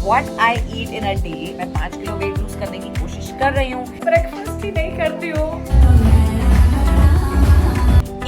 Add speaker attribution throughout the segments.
Speaker 1: What I eat in a day. मैं 5 kilo weight lose करने की कोशिश कर रही हूँ, ब्रेकफास्ट ही नहीं करती हूँ।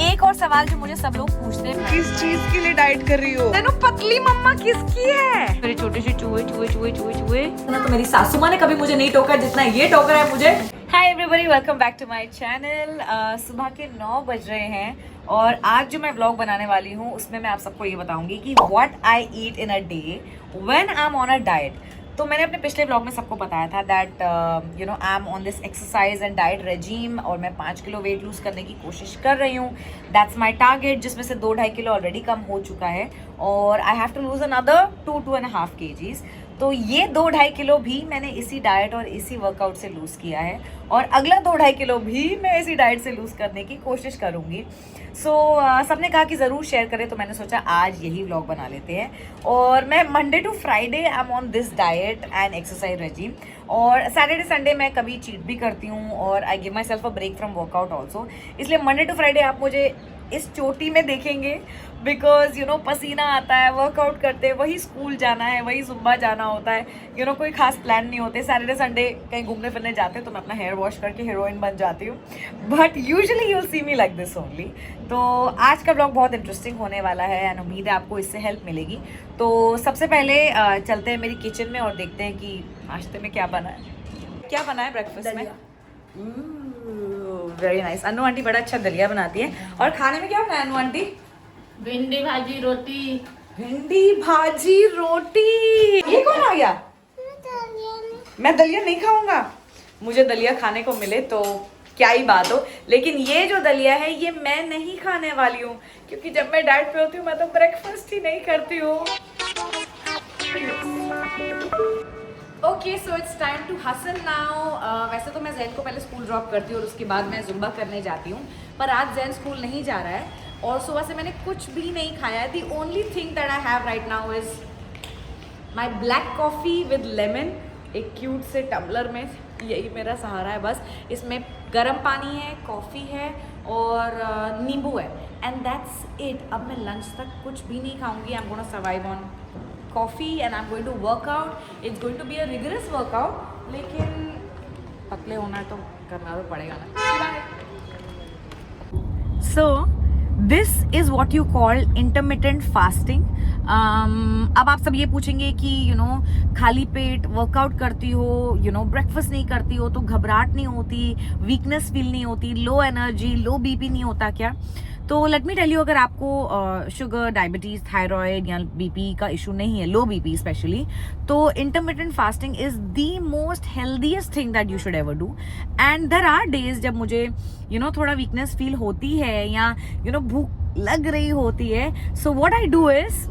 Speaker 1: एक और सवाल जो मुझे सब लोग पूछते हैं,
Speaker 2: किस चीज के लिए डाइट कर रही हो?
Speaker 1: तेनू पतली मम्मा किसकी है? मेरे छोटे से चूहे चूहे चूहे चूहे चूहे ना, तो मेरी सासू माँ ने कभी मुझे नहीं टोका जितना ये टोक रहा है मुझे। Hi everybody, welcome back to my channel. सुबह के 9 बज रहे हैं और आज जो मैं व्लॉग बनाने वाली हूँ उसमें मैं आप सबको ये बताऊंगी कि what I eat in a day when I am on a diet. तो मैंने अपने पिछले व्लॉग में सबको बताया था that I am on this exercise and diet regime और मैं 5 किलो वेट लूज करने की कोशिश कर रही हूँ। दैट्स माय टारगेट, जिसमें से 2-2.5 किलो ऑलरेडी कम हो चुका है और I have to lose another 2-2.5 kgs। तो ये 2-2.5 किलो भी मैंने इसी डाइट और इसी वर्कआउट से लूज़ किया है और अगला 2-2.5 किलो भी मैं इसी डाइट से लूज़ करने की कोशिश करूँगी। सबने कहा कि ज़रूर शेयर करें, तो मैंने सोचा आज यही व्लॉग बना लेते हैं। और मैं Monday to Friday I am on this diet and exercise regime और सैटरडे संडे मैं कभी चीट भी करती हूँ और I give myself a break from workout also. इसलिए मंडे टू फ्राइडे आप मुझे इस चोटी में देखेंगे बिकॉज पसीना आता है, वर्कआउट करते हैं, वही स्कूल जाना है, वही जुम्बा जाना होता है, कोई खास प्लान नहीं होते। सैटरडे संडे कहीं घूमने फिरने जाते हैं तो मैं अपना हेयर वॉश करके हीरोइन बन जाती हूँ, but usually you see me like this only. तो आज का ब्लॉग बहुत इंटरेस्टिंग होने वाला है एंड उम्मीद है आपको इससे हेल्प मिलेगी। तो सबसे पहले चलते हैं मेरी किचन में और देखते हैं कि नाश्ते में क्या बना है। क्या बना है ब्रेकफास्ट में? Very nice. अनु आंटी बड़ा अच्छा दलिया बनाती है। और खाने में क्या बनाया अनु आंटी?
Speaker 3: भिंडी भाजी रोटी।
Speaker 1: भिंडी भाजी रोटी। ये कौन आ गया? मैं दलिया नहीं खाऊंगा। मुझे दलिया खाने को मिले तो क्या ही बात हो, लेकिन ये जो दलिया है ये मैं नहीं खाने वाली हूँ क्योंकि जब मैं डाइट पे होती हूँ मैं तो ब्रेकफास्ट ही नहीं करती हूँ। Okay, so it's time to hustle now. वैसे तो मैं जैन को पहले स्कूल ड्रॉप करती हूँ और उसके बाद मैं जुम्बा करने जाती हूँ, पर आज जैन स्कूल नहीं जा रहा है और सुबह से मैंने कुछ भी नहीं खाया है। The only thing that I have right now is my black coffee with lemon, एक क्यूट से टम्बलर में। यही मेरा सहारा है बस। इसमें गर्म पानी है, कॉफ़ी है और नींबू है एंड दैट्स इट। अब मैं लंच तक कुछ भी नहीं खाऊंगी। I am gonna survive on coffee and I am going to workout. It's going to be a rigorous workout, लेकिन पतले होना है तो करना तो पड़ेगा ना। So this is what you call intermittent fasting. अब आप सब ये पूछेंगे कि खाली पेट वर्कआउट करती हो, ब्रेकफास्ट नहीं करती हो तो घबराहट नहीं होती, वीकनेस फील नहीं होती, लो एनर्जी, लो बीपी नहीं होता क्या? तो लेट मी टेल यू, अगर आपको शुगर, डायबिटीज, थायराइड या बीपी का इशू नहीं है, लो बीपी स्पेशली, तो intermittent fasting is the most healthiest thing that you should ever do. And there are days जब मुझे थोड़ा वीकनेस फील होती है या भूख लग रही होती है। So what I do is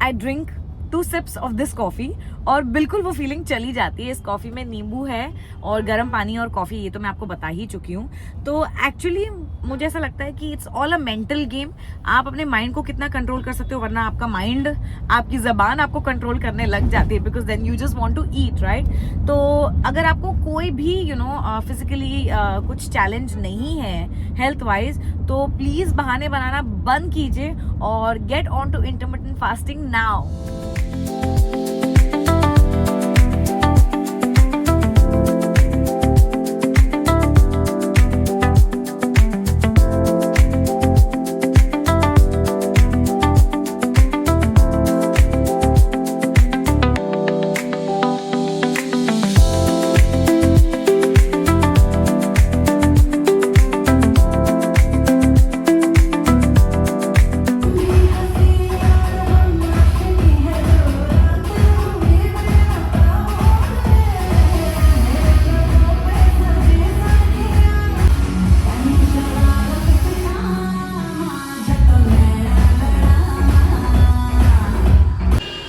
Speaker 1: I drink 2 sips of this coffee और बिल्कुल वो फीलिंग चली जाती है। इस कॉफ़ी में नींबू है और गर्म पानी और कॉफ़ी, ये तो मैं आपको बता ही चुकी हूँ। तो एक्चुअली मुझे ऐसा लगता है कि it's all a mental game. आप अपने माइंड को कितना कंट्रोल कर सकते हो, वरना आपका माइंड, आपकी ज़बान आपको कंट्रोल करने लग जाती है because then you just want to eat, right? तो अगर आपको कोई भी फिजिकली कुछ चैलेंज नहीं है हेल्थ वाइज, तो प्लीज़ बहाने बनाना बंद कीजिए और get on to intermittent fasting now.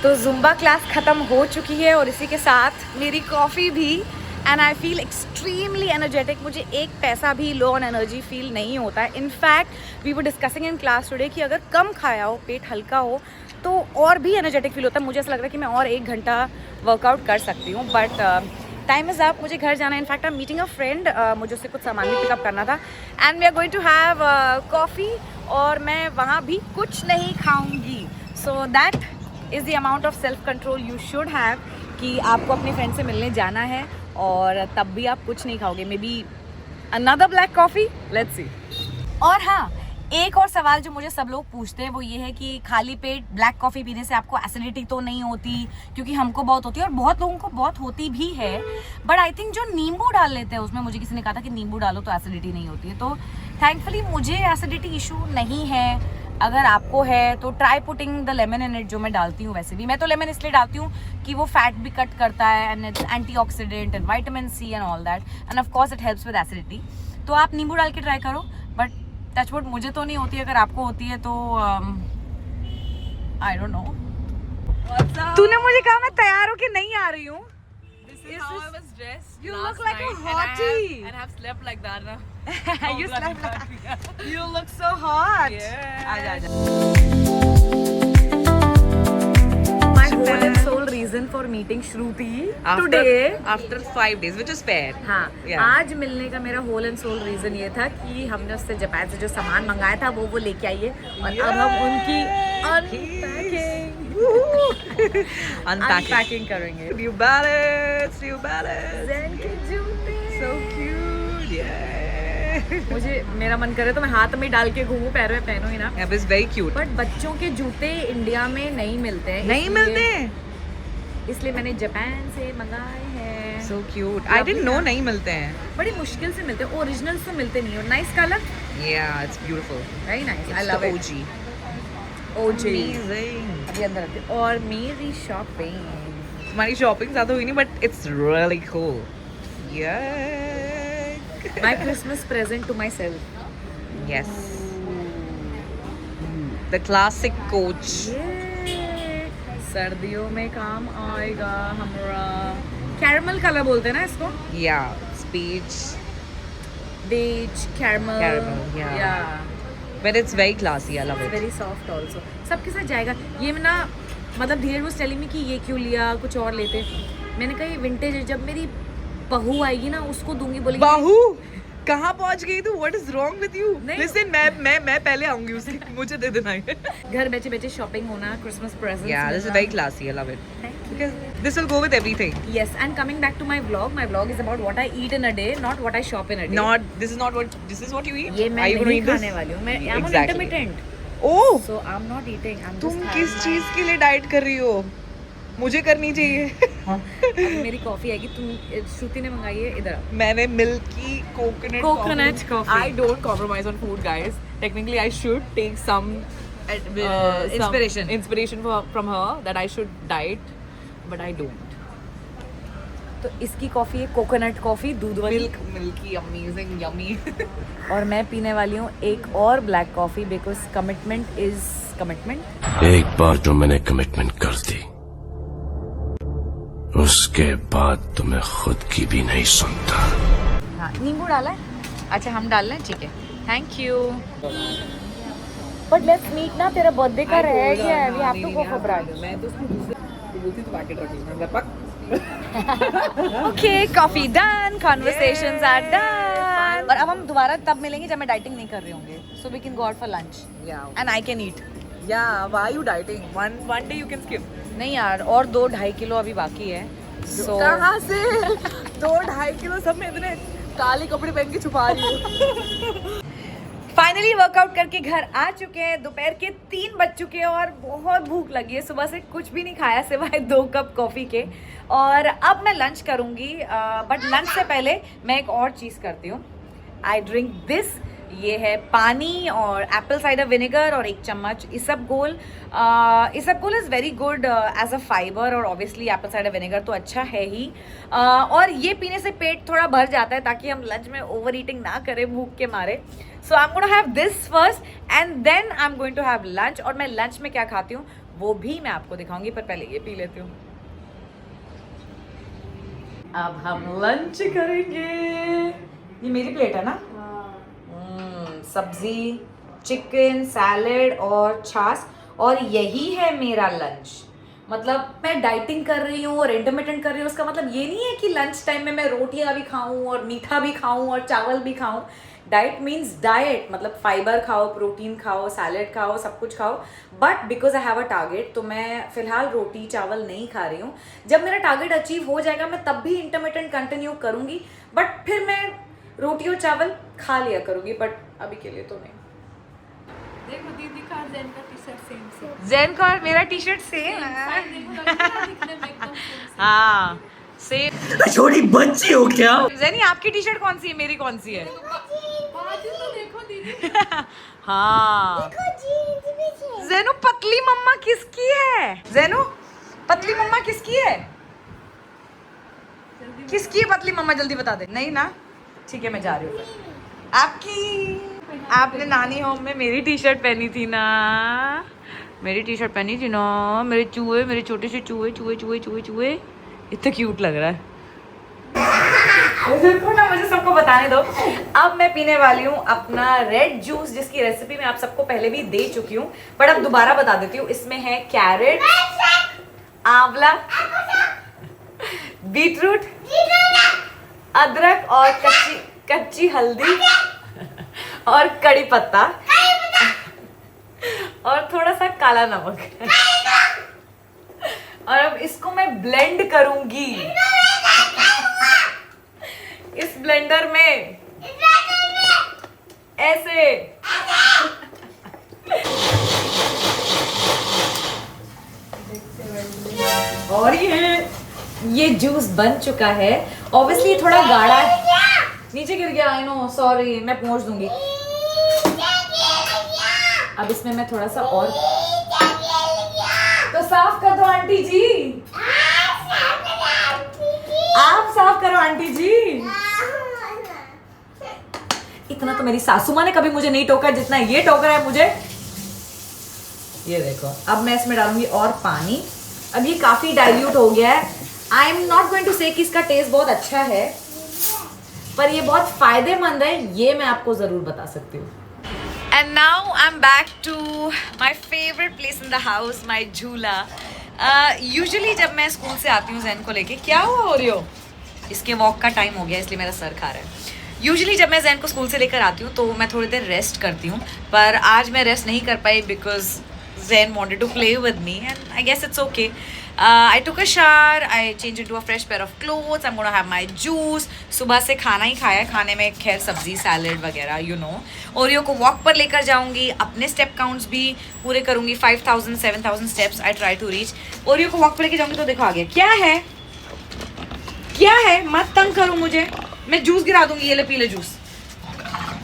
Speaker 1: तो जुम्बा क्लास ख़त्म हो चुकी है और इसी के साथ मेरी कॉफ़ी भी and I feel extremely energetic. मुझे एक पैसा भी लो ऑन एनर्जी फील नहीं होता है। In fact we were discussing in class today कि अगर कम खाया हो, पेट हल्का हो, तो और भी एनर्जेटिक फील होता है। मुझे ऐसा लग रहा है कि मैं और 1 घंटा वर्कआउट कर सकती हूँ, बट टाइम इज़ अप, मुझे घर जाना है। In fact I am meeting a friend, मुझे उससे कुछ सामान भी पिकअप करना था and we are going to have coffee और मैं वहाँ भी कुछ नहीं खाऊंगी। So that is the amount of self control you should have कि आपको अपने फ्रेंड से मिलने जाना है और तब भी आप कुछ नहीं खाओगे, may be another black coffee, let's see. और हाँ, एक और सवाल जो मुझे सब लोग पूछते हैं वो ये है कि खाली पेट ब्लैक कॉफ़ी पीने से आपको एसिडिटी तो नहीं होती, क्योंकि हमको बहुत होती है और बहुत लोगों को बहुत होती भी है, बट आई थिंक जो नींबू डाल लेते हैं उसमें, मुझे किसी ने कहा था कि नींबू डालो तो एसिडिटी नहीं होती है, तो थैंकफुली मुझे एसिडिटी इशू नहीं है। अगर आपको है तो try putting the lemon in it, जो मैं डालती हूँ। वैसे भी मैं तो लेमन इसलिए डालती हूँ कि वो फैट भी कट करता है and it's antioxidant and vitamin C and all that, and of course it helps with acidity. तो आप नींबू डाल के ट्राई करो, बट टचवुड मुझे तो नहीं होती, अगर आपको होती है तो आई डोंट नो। तूने मुझे कहा मैं तैयार होके नहीं आ रही हूँ।
Speaker 2: This is how I was dressed.
Speaker 1: You
Speaker 2: last
Speaker 1: look like a
Speaker 2: night,
Speaker 1: hottie.
Speaker 2: and I have slept like that now.
Speaker 1: You slept like you look so hot.
Speaker 2: Yeah.
Speaker 1: आजा आजा। My whole and sole reason for meeting Shruti today.
Speaker 2: After 5 days, which is fair.
Speaker 1: हाँ,
Speaker 2: Yeah.
Speaker 1: आज मिलने का मेरा whole and soul reason ये था कि हमने उससे जापान से जो सामान मंगाया था वो लेके आई है, और अब हम उनकी अनपैकिंग करेंगे।
Speaker 2: New Balance, New Balance.
Speaker 1: Zain के जूते।
Speaker 2: So cute. Yeah.
Speaker 1: मुझे मेरा मन करे तो मैं हाथ में डाल के घूमूं, पैर में पहनूं ही ना।
Speaker 2: Yeah, it's very cute.
Speaker 1: But बच्चों के जूते इंडिया में नहीं मिलते हैं,
Speaker 2: नहीं मिलते हैं?
Speaker 1: इसलिए मैंने जापान से मंगाए हैं।
Speaker 2: So cute. I didn't know नहीं मिलते हैं.
Speaker 1: बड़ी मुश्किल से मिलते हैं, ओरिजिनल तो मिलते नहीं हो। Nice colour,
Speaker 2: Yeah, it's beautiful.
Speaker 1: Very nice, I
Speaker 2: It's
Speaker 1: love
Speaker 2: the
Speaker 1: it.
Speaker 2: OG.
Speaker 1: OG।
Speaker 2: Amazing.
Speaker 1: अभी अंदर आते हैं। और मेरी शॉपिंग,
Speaker 2: हमारी शॉपिंग ज़्यादा हुई नहीं, but it's really cool. Yeah.
Speaker 1: My Christmas present to myself.
Speaker 2: Yes. The classic coach.
Speaker 1: सर्दियों में काम आएगा हमारा। कैरमल कलर बोलते हैं ना इसको?
Speaker 2: Yeah, speech.
Speaker 1: Beige caramel.
Speaker 2: Caramel, yeah. But it's very classy. I love it.
Speaker 1: Very soft also, सबके साथ जाएगा ये ना। मतलब धीरज वाज टेलिंग मी कि ये क्यों लिया, कुछ और लेते। मैंने कहा ये विंटेज है, जब मेरी बहू आएगी ना उसको दूंगी, बोलेगी
Speaker 2: बाहू कहाँ पहुँच गई तू? What is wrong with you?
Speaker 1: नहीं।
Speaker 2: Listen, मैं पहले आऊंगी उसके, मुझे दे देना है।
Speaker 1: घर बैठे बैठे शॉपिंग होना, Christmas presents.
Speaker 2: Yeah, this is very classy. I love it. Because this will go with everything.
Speaker 1: Yes, and coming back to my vlog is about what I eat in a day, not what I shop in a day.
Speaker 2: This is what you eat.
Speaker 1: ये मैं
Speaker 2: Are you gonna
Speaker 1: नहीं
Speaker 2: eat this?
Speaker 1: खाने वाली हूँ, मैं I'm on
Speaker 2: Exactly.
Speaker 1: intermittent,
Speaker 2: Oh,
Speaker 1: so I'm not eating. I'm
Speaker 2: तुम
Speaker 1: just
Speaker 2: किस
Speaker 1: having
Speaker 2: चीज के लिए डाइट कर रही हो? मुझे करनी चाहिए।
Speaker 1: अभी मेरी कॉफी आएगी, तुम श्रुति ने मंगाई है, इधर आओ।
Speaker 2: मैंने milky coconut
Speaker 1: coffee.
Speaker 2: I don't compromise on food, guys. Technically, I should take some inspiration from her that I should diet, but I don't.
Speaker 1: तो इसकी कॉफी है कोकोनट कॉफी, दूध वाली,
Speaker 2: Milky, amazing, yummy.
Speaker 1: और मैं पीने वाली हूँ एक और black coffee, because commitment is commitment.
Speaker 4: एक बार जो मैंने कमिटमेंट कर दी, उसके बाद तो मैं खुद की भी नहीं सुनता।
Speaker 1: हाँ, नींबू डाला है? अच्छा हम डाल लें, ठीक है, thank you. But let's meet ना, तेरा बर्थडे का रह गया है, we have to go for brunch.
Speaker 2: मैं तो उसको बोलती तो पैकेट रख लेना पक।
Speaker 1: Okay, coffee done, conversations are done. और अब हम दोबारा तब मिलेंगे जब मैं डाइटिंग नहीं कर रही होंगी, so we can go out for lunch
Speaker 2: Yeah.
Speaker 1: And I can eat.
Speaker 2: Yeah, why are you dieting? One day you can skip.
Speaker 1: नहीं यार, और 2-2.5 किलो अभी बाकी है, सो
Speaker 2: कहाँ से 2-2.5 किलो सब में इतने काले कपड़े पहन के छुपा रही हूँ।
Speaker 1: फाइनली वर्कआउट करके घर आ चुके हैं, दोपहर के 3 बज चुके हैं और बहुत भूख लगी है। सुबह से कुछ भी नहीं खाया सिवाय 2 कप कॉफ़ी के, और अब मैं लंच करूँगी, बट लंच से पहले मैं एक और चीज़ करती हूँ। आई ड्रिंक दिस, ये है पानी और एप्पल साइडर विनेगर और 1 चम्मच इसबगोल। Isabgol is very good as a fibre, और ऑब्वियसली एप्पल साइडर विनेगर तो अच्छा है ही, और ये पीने से पेट थोड़ा भर जाता है ताकि हम लंच में ओवर ईटिंग ना करें भूख के मारे। So I am going to have this first and then I am going to have lunch, और मैं लंच में क्या खाती हूँ वो भी मैं आपको दिखाऊंगी, पर पहले ये पी लेती हूँ। अब हम लंच करेंगे। ये मेरी प्लेट है ना? सब्जी, चिकन, सैलेड और छाछ, और यही है मेरा लंच। मतलब मैं डाइटिंग कर रही हूँ और इंटरमिटेंट कर रही हूँ, उसका मतलब ये नहीं है कि लंच टाइम में मैं रोटियां भी खाऊं और मीठा भी खाऊं और चावल भी खाऊं। डाइट मीन्स डाइट, मतलब फाइबर खाओ, प्रोटीन खाओ, सैलेड खाओ, सब कुछ खाओ, but because I have a target तो मैं फिलहाल रोटी चावल नहीं खा रही हूँ। जब मेरा टारगेट अचीव हो जाएगा मैं तब भी इंटरमिटेंट कंटिन्यू करूँगी, बट फिर मैं रोटी और चावल खा लिया करूँगी, बट अभी के लिए तो नहीं।
Speaker 2: देखो दीदी का जैन का T shirt same same
Speaker 1: Jain का और मेरा टी शर्ट सेम है।
Speaker 2: देखो लग रहा है दिखने में एकदम सेम
Speaker 1: हाँ सेम।
Speaker 4: छोटी बच्ची हो क्या?
Speaker 1: जैनी आपकी टी शर्ट कौन सी है, मेरी कौन सी है?
Speaker 2: बाजू तो देखो दीदी
Speaker 1: हाँ जैनू पतली मम्मा किसकी है? जैनू पतली मम्मा किसकी है? किसकी है पतली मम्मा, जल्दी बता दे। नहीं ना, ठीक है मैं जा रही हूँ। आपकी, आपने नानी होम में मेरी टी शर्ट पहनी थी ना, मेरी टी शर्ट पहनी थी ना। मेरे चूहे, मेरे छोटे से चूहे चूहे चूहे चूहे चूहे, इतना क्यूट लग रहा है। देखो ना, मुझे सबको बताने दो। अब मैं पीने वाली हूँ अपना रेड जूस, जिसकी रेसिपी मैं आप सबको पहले भी दे चुकी हूँ, बट अब दोबारा बता देती हूँ। इसमें है कैरेट, आंवला, बीटरूट, अदरक और कच्ची हल्दी और कड़ी पत्ता और थोड़ा सा काला नमक। और अब इसको मैं ब्लेंड करूंगी इस ब्लेंडर में ऐसे। और ये जूस बन चुका है। ऑब्वियसली थोड़ा गाढ़ा है, नीचे गिर गया, आई नो, सॉरी, मैं पहुंच दूंगी। अब इसमें मैं थोड़ा सा और तो साफ कर दो आंटी जी, आप साफ करो आंटी जी। इतना तो मेरी सासू माँ ने कभी मुझे नहीं टोका जितना ये टोक रहा है मुझे। ये देखो, अब मैं इसमें डालूंगी और पानी। अब ये काफी डाइल्यूट हो गया है। I am not going to say कि इसका टेस्ट बहुत अच्छा है, पर ये बहुत फायदेमंद है, ये मैं आपको जरूर बता सकती हूँ। And now I am back to my favourite place in the house, my jhula. Usually जब मैं स्कूल से आती हूँ जैन को लेके, क्या हुआ ओरियो? इसके वॉक का टाइम हो गया इसलिए मेरा सर खा रहा है। यूजुअली जब मैं जैन को स्कूल से लेकर आती हूँ तो मैं थोड़ी देर रेस्ट करती हूँ, पर आज मैं रेस्ट नहीं कर पाई because Zen wanted to play with me, and I guess it's okay. I took a shower, I changed into a fresh pair of clothes, I'm gonna have my juice. सुबह से खाना ही खाया, खाने में खैर सब्जी सैलेड वगैरह, you know. ओरियो को वॉक पर लेकर जाऊंगी, अपने स्टेप काउंट्स भी पूरे करूंगी, 5000 7000 steps I try to reach. Oreo को वॉक पर लेकर जाऊंगी तो देखो आगे क्या है, क्या है, मत तंग करो मुझे, मैं जूस गिरा दूंगी, ये ले पी ले जूस।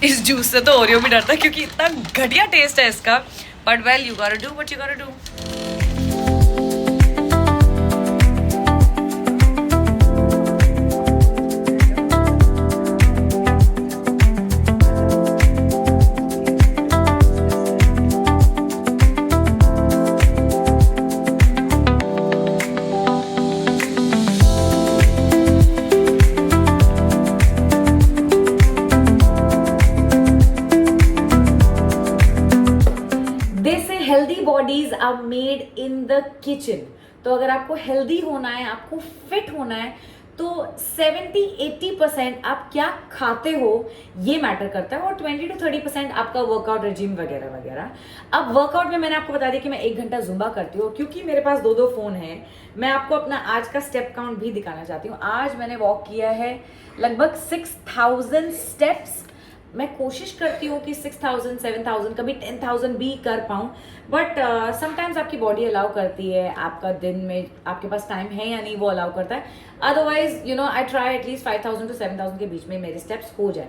Speaker 1: इस जूस से तो ओरियो भी डरता है क्योंकि इतना घटिया टेस्ट है इसका, but well, you gotta do what you gotta do. Healthy bodies are made in the kitchen. तो अगर आपको हेल्दी होना है, आपको फिट होना है, तो 70-80% आप क्या खाते हो ये मैटर करता है, और 20 to 30% आपका वर्कआउट रेजिम वगैरह वगैरह। अब वर्कआउट में मैंने आपको बता दिया कि मैं 1 घंटा जुम्बा करती हूँ, क्योंकि मेरे पास 2 फ़ोन हैं। मैं आपको अपना आज का स्टेप काउंट भी दिखाना चाहती हूँ। आज मैंने वॉक किया है लगभग 6000 स्टेप्स। मैं कोशिश करती हूँ कि 6000 7000 कभी 10000 भी कर पाऊँ, बट समटाइम्स आपकी बॉडी अलाउ करती है, आपका दिन में आपके पास टाइम है या नहीं वो अलाउ करता है। Otherwise you know I try at least 5000 to 7000 के बीच में मेरे स्टेप्स हो जाए।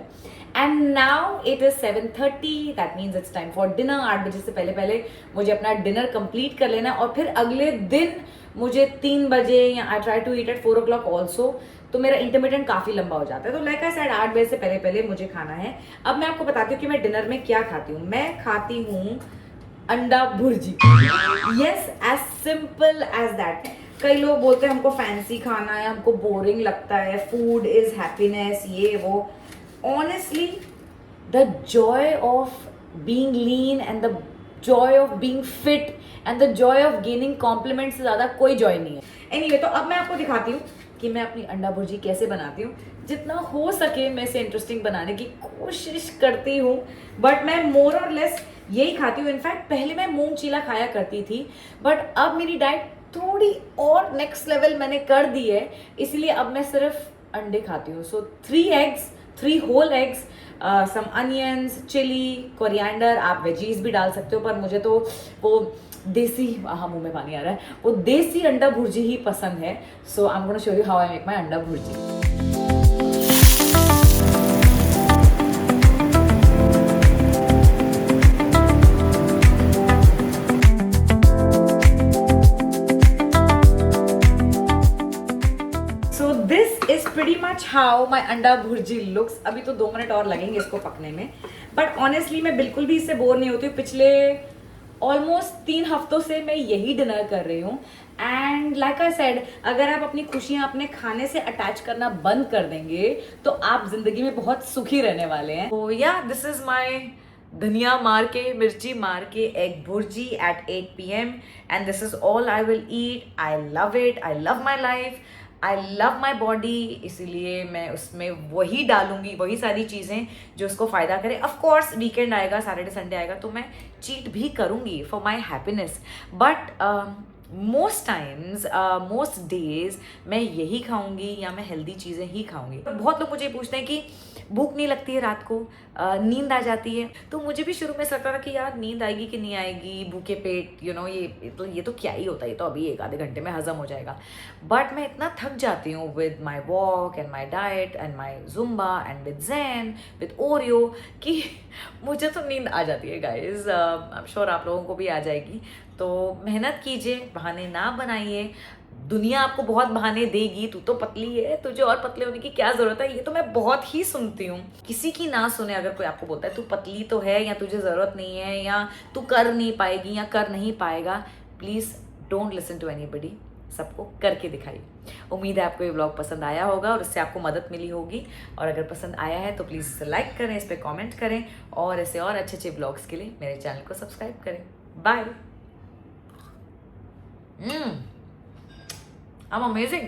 Speaker 1: And now it is 7:30, that means it's time for dinner. 8 बजे से पहले पहले मुझे अपना डिनर कंप्लीट कर लेना है, और फिर अगले दिन मुझे 3 बजे या I try to eat at 4 o'clock also, तो मेरा इंटरमिटेंट काफी लंबा हो जाता है। तो लाइक आई सेड 8 बजे से पहले पहले मुझे खाना है। अब मैं आपको बताती हूँ कि मैं डिनर में क्या खाती हूँ। मैं खाती हूँ अंडा भुर्जी। Yes, as simple as that. कई लोग बोलते हैं हमको फैंसी खाना है, हमको बोरिंग लगता है, फूड इज हैप्पीनेस, ये वो। Honestly the joy of being lean and the joy of being fit and the joy of gaining compliment से ज़्यादा कोई जॉय नहीं है। एनीवे, तो अब मैं आपको दिखाती हूँ कि मैं अपनी अंडा भुर्जी कैसे बनाती हूँ। जितना हो सके मैं इसे इंटरेस्टिंग बनाने की कोशिश करती हूँ, बट मैं मोर और लेस यही खाती हूँ। इनफैक्ट पहले मैं मूंग चीला खाया करती थी, बट अब मेरी डाइट थोड़ी और नेक्स्ट लेवल मैंने कर दी है, इसलिए अब मैं सिर्फ अंडे खाती हूँ। सो 3 eggs, 3 whole eggs, सम अनियंस, चिली, कोरिएंडर, आप वेजीज भी डाल सकते हो, पर मुझे तो वो देसी, हाँ मुंह में पानी आ रहा है, वो देसी अंडा भुर्जी ही पसंद है। So I am gonna show you how I make my anda bhurji. pretty much how my अंडा भुर्जी looks। अभी तो 2 मिनट और लगेंगे इसको पकने में, बट ऑनेस्टली मैं बिल्कुल भी इससे बोर नहीं होती हूँ। पिछले ऑलमोस्ट 3 हफ्तों से मैं यही डिनर कर रही हूँ। एंड लाइक आई सेड, अगर आप अपनी खुशियाँ अपने खाने से अटैच करना बंद कर देंगे तो आप जिंदगी में बहुत सुखी रहने वाले हैं। तो या दिस इज माई धनिया मार के, मिर्ची मार के egg bhurji at 8 PM and this is all I will eat. I love it, I love my life, I love my body, इसीलिए मैं उसमें वही डालूंगी, वही सारी चीज़ें जो उसको फ़ायदा करे। ऑफकोर्स वीकेंड आएगा, सैटरडे संडे आएगा, तो मैं चीट भी करूँगी for my happiness, but most times, most days मैं यही खाऊंगी या मैं हेल्दी चीज़ें ही खाऊंगी। तो बहुत लोग मुझे पूछते हैं कि भूख नहीं लगती है रात को, नींद आ जाती है। तो मुझे भी शुरू में लगता था कि यार नींद आएगी कि नहीं आएगी, भूखे पेट, यू नो, ये तो क्या ही होता है, ये तो अभी 1 आधे घंटे में हजम हो जाएगा। बट मैं इतना थक जाती हूँ with my walk and my diet and my Zumba and with Zain with Oreo कि मुझे तो नींद आ जाती है गाइज। आई एम श्योर आप लोगों को भी आ जाएगी। तो मेहनत कीजिए, बहाने ना बनाइए। दुनिया आपको बहुत बहाने देगी, तू तो पतली है, तुझे और पतले होने की क्या जरूरत है, ये तो मैं बहुत ही सुनती हूँ। किसी की ना सुने, अगर कोई आपको बोलता है तू पतली तो है या तुझे ज़रूरत नहीं है या तू कर नहीं पाएगी या कर नहीं पाएगा, please don't listen to anybody, सबको करके दिखाइए। उम्मीद है आपको ये व्लॉग पसंद आया होगा और इससे आपको मदद मिली होगी। और अगर पसंद आया है तो प्लीज़ इसे लाइक करें, इस पर कॉमेंट करें और ऐसे और अच्छे अच्छे व्लॉग्स के लिए मेरे चैनल को सब्सक्राइब करें। बाय। I'm amazing.